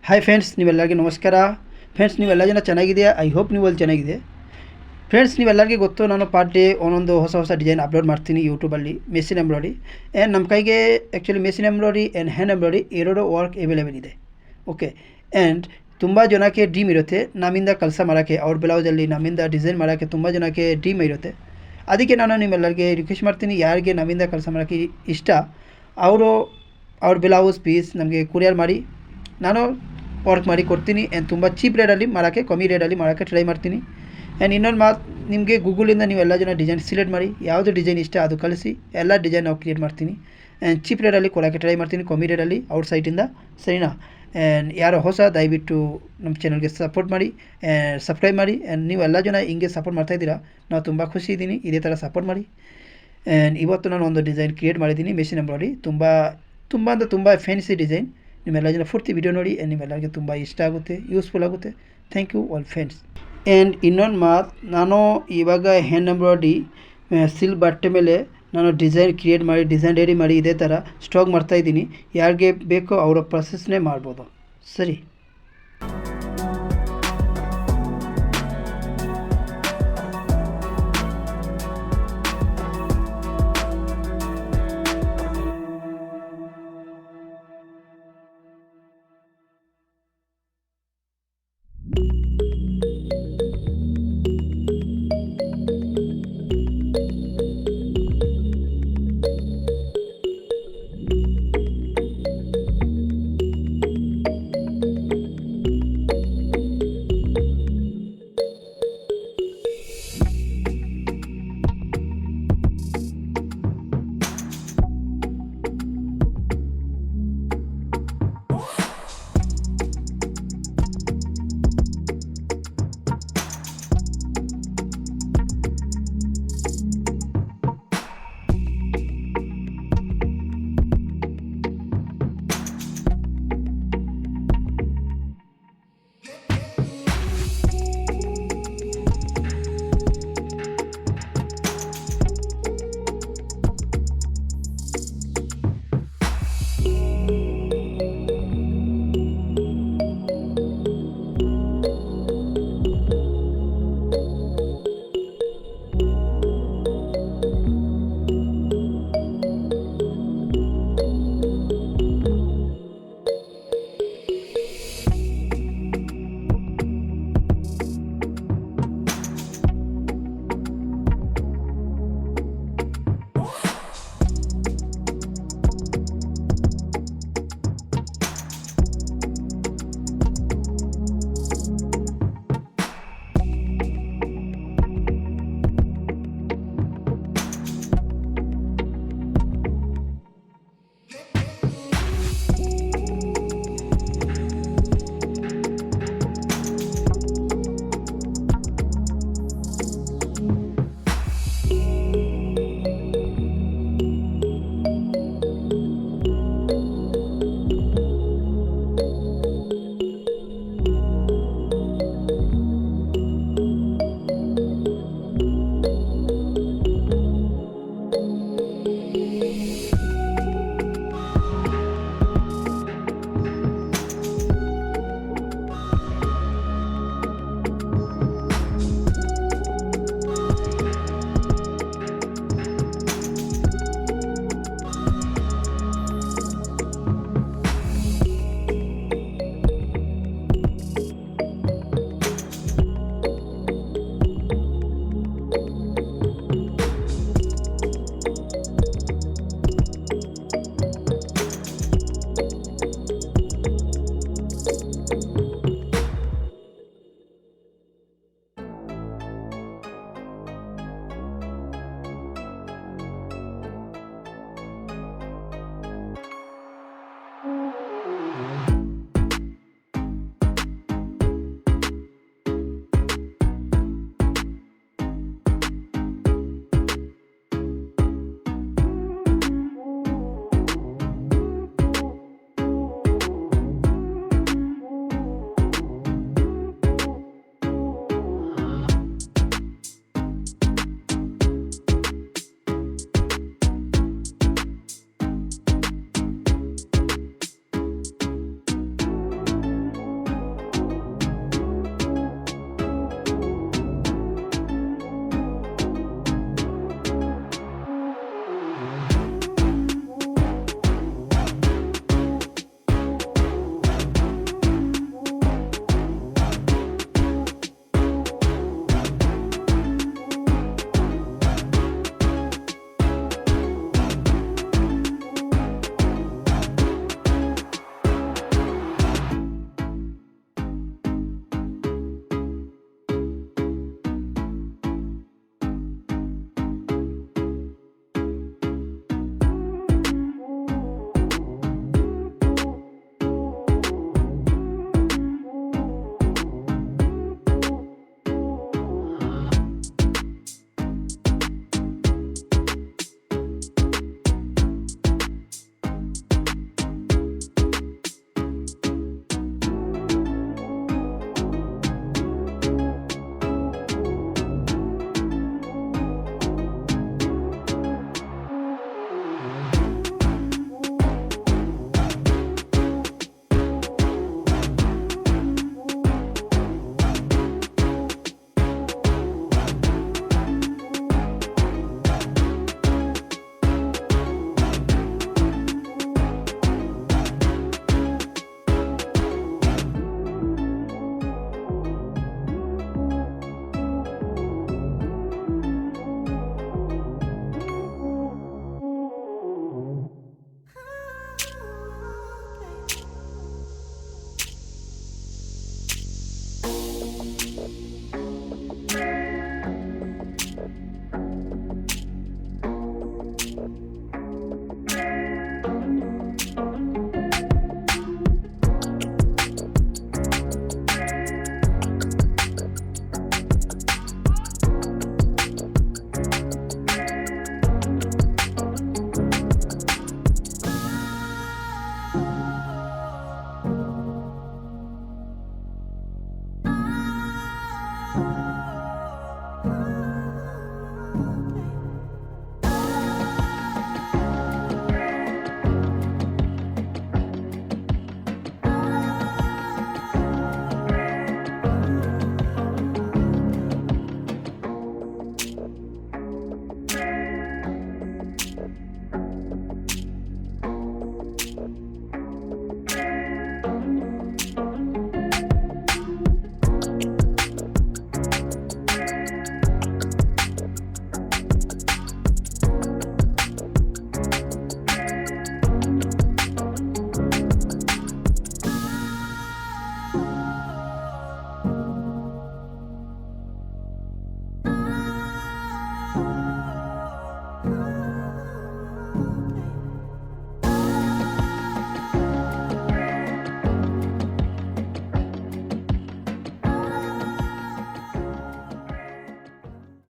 Hi friends, ನೀವೆಲ್ಲರಿಗೂ ನಮಸ್ಕಾರ. Friends, ನೀವೆಲ್ಲ ಜನ ಚೆನ್ನಾಗಿದೆಯಾ? ಐ ಹೋಪ್ ನೀವು ಅಲ್ಲಿ ಚೆನ್ನಾಗಿದೆ. ಫ್ರೆಂಡ್ಸ್, ನೀವೆಲ್ಲರಿಗೂ ಗೊತ್ತು, ನಾನು ಪಾರ್ಟ್ ಡೇ ಒಂದೊಂದು ಹೊಸ ಡಿಸೈನ್ ಅಪ್ಲೋಡ್ ಮಾಡ್ತೀನಿ ಯೂಟ್ಯೂಬಲ್ಲಿ. ಮೆಷಿನ್ ಎಂಬ್ರಾಯ್ಡ್ರಿ ಆ್ಯಂಡ್ ನಮ್ಮ ಕೈಗೆ actually machine embroidery and hand embroidery ಎರಡು ವರ್ಕ್ ಅವೈಲೇಬಲ್ ಇದೆ. ಓಕೆ, ಆ್ಯಂಡ್ ತುಂಬ ಜನಕ್ಕೆ ಡ್ರೀಮ್ ಇರುತ್ತೆ ನಮ್ಮಿಂದ ಕೆಲಸ ಮಾಡೋಕ್ಕೆ, ಅವ್ರ ಬ್ಲೌಸಲ್ಲಿ ನಮ್ಮಿಂದ ಡಿಸೈನ್ ಮಾಡೋಕ್ಕೆ ತುಂಬ ಜನಕ್ಕೆ ಡ್ರೀಮ್ ಇರುತ್ತೆ. ಅದಕ್ಕೆ ನಾನು ನಿಮ್ಮೆಲ್ಲರಿಗೆ ರಿಕ್ವೆಸ್ಟ್ ಮಾಡ್ತೀನಿ, ಯಾರಿಗೆ ನಮ್ಮಿಂದ ಕೆಲಸ ಮಾಡೋಕ್ಕೆ ಇಷ್ಟ ಅವ್ರ ಬ್ಲೌಸ್ ಪೀಸ್ ನಮಗೆ ಕೊರಿಯರ್ ಮಾಡಿ, ನಾನು ವರ್ಕ್ ಮಾಡಿ ಕೊಡ್ತೀನಿ. ಆ್ಯಂಡ್ ತುಂಬ ಚೀಪ್ ರೇಟಲ್ಲಿ ಮಾಡೋಕ್ಕೆ, ಕಮ್ಮಿ ರೇಟಲ್ಲಿ ಮಾಡೋಕ್ಕೆ ಟ್ರೈ ಮಾಡ್ತೀನಿ. ಆ್ಯಂಡ್ ಇನ್ನೊಂದು ಮಾತು, ನಿಮಗೆ ಗೂಗಲಿಂದ ನೀವೆಲ್ಲ ಜನ ಡಿಸೈನ್ ಸಿಲೆಕ್ಟ್ ಮಾಡಿ, ಯಾವುದು ಡಿಸೈನ್ ಇಷ್ಟ ಅದು ಕಳಿಸಿ, ಎಲ್ಲ ಡಿಸೈನ್ ನಾವು ಕ್ರಿಯೇಟ್ ಮಾಡ್ತೀನಿ. ಆ್ಯಂಡ್ ಚೀಪ್ ರೇಟಲ್ಲಿ ಕೊಡೋಕ್ಕೆ ಟ್ರೈ ಮಾಡ್ತೀನಿ, ಕಮ್ಮಿ ರೇಟಲ್ಲಿ ಔಟ್ ಸೈಟಿಂದ, ಸರಿನಾ? ಆ್ಯಂಡ್ ಯಾರೋ ಹೊಸ ದಯವಿಟ್ಟು ನಮ್ಮ ಚಾನಲ್ಗೆ ಸಪೋರ್ಟ್ ಮಾಡಿ, ಸಬ್ಸ್ಕ್ರೈಬ್ ಮಾಡಿ. ಆ್ಯಂಡ್ ನೀವು ಎಲ್ಲ ಜನ ಹಿಂಗೆ ಸಪೋರ್ಟ್ ಮಾಡ್ತಾಯಿದ್ದೀರಾ, ನಾವು ತುಂಬ ಖುಷಿ ಇದ್ದೀನಿ. ಇದೇ ಥರ ಸಪೋರ್ಟ್ ಮಾಡಿ. ಆ್ಯಂಡ್ ಇವತ್ತು ನಾನು ಒಂದು ಡಿಸೈನ್ ಕ್ರಿಯೇಟ್ ಮಾಡಿದ್ದೀನಿ, ಮೆಷಿನ್ ಎಂಬ್ರಾಯ್ಡ್ರಿ. ತುಂಬ ಫ್ಯಾನ್ಸಿ ಡಿಸೈನ್. ನಿಮ್ಮೆಲ್ಲ ಜನ ಪೂರ್ತಿ ವಿಡಿಯೋ ನೋಡಿ, ನಿಮ್ಮೆಲ್ಲರಿಗೆ ತುಂಬ ಇಷ್ಟ ಆಗುತ್ತೆ, ಯೂಸ್ಫುಲ್ ಆಗುತ್ತೆ. Thank you all friends. And ಇನ್ನೊಂದು ಮಾತು, ನಾನು ಇವಾಗ ಹ್ಯಾಂಡ್ ಎಂಬ್ರಾಯ್ಡ್ರಿ ಸಿಲ್ಕ್ ಬಟ್ಟೆ ಮೇಲೆ ನಾನು ಡಿಸೈನ್ ಕ್ರಿಯೇಟ್ ಮಾಡಿ, ಡಿಸೈನ್ ರೆಡಿ ಮಾಡಿ ಇದೇ ಥರ ಸ್ಟಾಕ್ ಮಾಡ್ತಾಯಿದ್ದೀನಿ. ಯಾರಿಗೆ ಬೇಕೋ ಅವರ ಪ್ರೊಸೆಸ್ನೇ ಮಾಡ್ಬೋದು. ಸರಿ.